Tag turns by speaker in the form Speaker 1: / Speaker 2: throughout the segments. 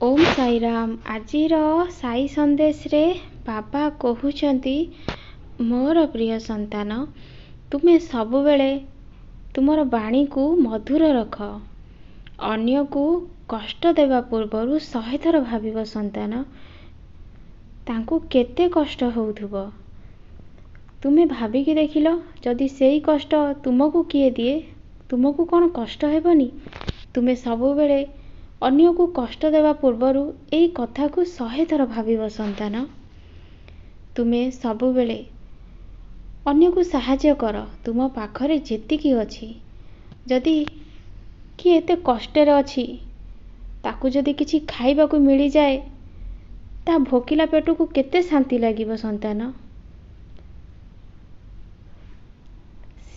Speaker 1: ओम साई राम। आजिर साई संदेश रे बाबा कहउछंती, मोर प्रिय संतान, तुमे सबुबेले तुमर बाणी को मधुर रख। अन्य को कष्ट देवा पूर्वरु 100 थर भाविब संतान, तांको केते कष्ट होउथुबो। तुमे भाबिकी देखिलो, जदि सेई कष्ट तुमको किए दिए, तुमको कौन कष्ट हेबनी। तुमे सबुबेले अन्य को कष्ट देवा पूर्वरु एई कथा को 100 थर भाविब संतान। तुमे सबुबेले अन्य को सहाय्य कर, तुम पाखरे जेतिकी अछि। जदि कि एते कष्टेर अछि, ताकू जदि किछि खाइबा को मिली जाए, ता भोकिला पेटू को केते शांति लागिब संतान।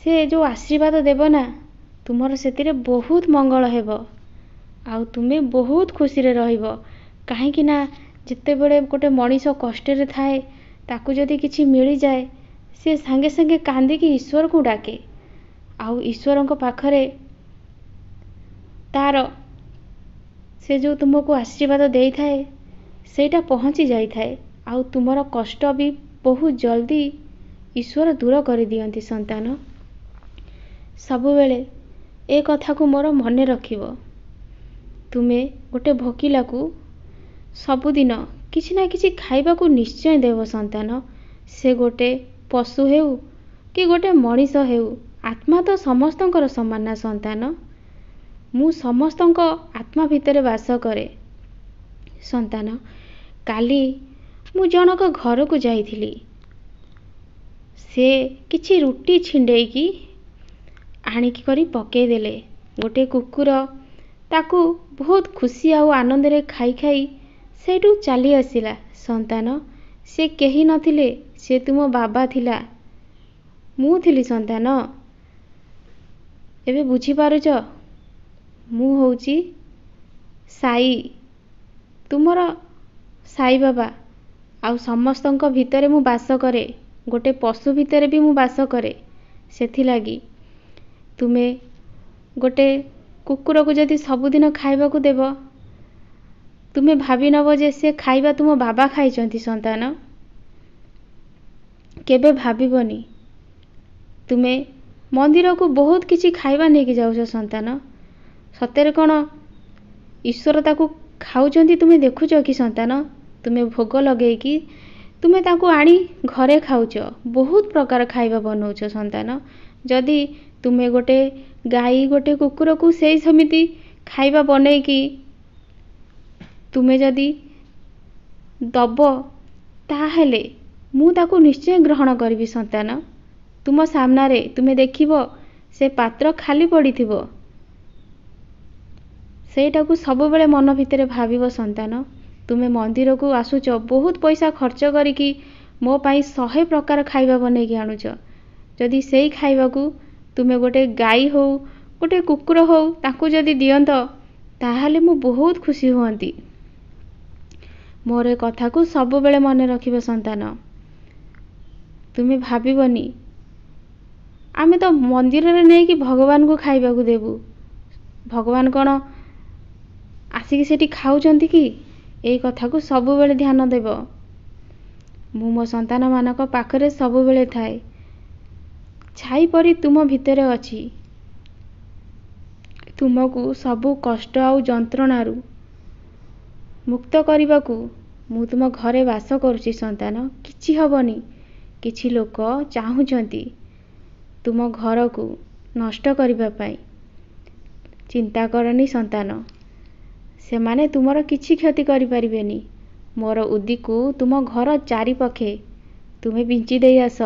Speaker 1: से जो आशीर्वाद देव ना, तुमर सेतिरे बहुत मंगल हेबो। आउ तुमे बहुत खुशी रे रहिबो। काहे कि ना, जिते बड़े गोटे मनीष कष्ट रे थाए, ताकू जदि किछि मिली जाए, से संगे संगे कांदी की ईश्वर को डाके। आउ ईश्वर को पाखरे तार से जो तुमको आशीर्वाद देई थाए, सेटा पहुंची जाई थाए। आउ तुमर कष्ट भी बहुत जल्दी ईश्वर दूर कर दियंती संतान। सबुबेले ए कथा को मोर मने रखिबो। तुमे गोटे भोकिला को सबुदिन किछि ना किछि खाइबा को निश्चय देव संतान। से गोटे पशु हेउ कि गोटे मनीष हेउ, आत्मा तो समस्तंकर समान ना संतान। मु समस्तंक आत्मा भितरे वास करे संतान। काली मु जनक घर को जाइथिली, से किछि रुटी छिंडेई की आनिकी करी पके देले। गोटे कुकुर ताकू बहुत खुशी आउ आनंद रे खाई खाई सेठू चली आसिला संतान। से केही नथिले, से तुम बाबा थिला, मु थिली संतान। एबे बुझी पारुछ, मु होउची साई, तुमर साई बाबा। आउ समस्तंक भितरे मु वास करे, गोटे पशु भितरे भी मु वास करे। सेथि लागी तुमे गोटे कुकुर को जदि सबुदिन खाइबा को देव, तुमे भाभी नब जे से खाइबा तुम बाबा खाइचंती संतान। केबे भाबिबनी। तुमे मंदिर को बहुत किछि खाइबा नेकी जाउछ संतान। सतेरे कोन ईश्वर ताकू खाउचंती तुमे देखुछ कि संतान। तुमे भोग लगेई कि तुमे ताकू आनी घरे खाउछ, बहुत प्रकार खाइबा बनौछ संतान। जदि तुमे गोटे गाई गोटे कुकुर को सेई समिति खाइबा बनेई कि तुमे जदि दब, ताहेले मु ताकू निश्चय ग्रहण करबी संतान। तुम सामना रे तुमे देखिबो से पात्र खाली पड़िथिबो, सेटाकू सबुबेले मन भितरे भाबिबो संतान। तुमे मंदिर को आसुच, बहुत पैसा खर्च करिकी मो पाई 100 प्रकार खाइबा बनेकी आनुच। जदि सेई खाइबा को तुमे गोटे गाई हो गोटे कुकुर हो ताकू जदि दियंत, ताहाले मु बहुत खुशी हुअंती। मोरे कथा को सबुबेले मने रखिबो संतान। तुमे भाबिबनी, आमे तो मंदिर रे नै कि भगवान को खाइबा को देबू, भगवान कोन आसिकी सेठी खाउचंती कि। एई कथा को सबुबेले ध्यान देबो। मु मो संतान मानक पाखरे सबुबेले थाए। छाई परी तुम भितरे अछि। तुमको सबु कष्ट आउ जंत्रणारू मुक्त करने को मु तुम घरे वास करुची संतान। किछि हबनी। किछि लोक चाहुचंती तुम घर को नष्ट करिबा पाई। चिंता करनी संतान, से माने तुमर किछि क्षति करि परिबेनी। मोर उद्दी को तुम घर चारि पखे तुमे बिंची देई आस।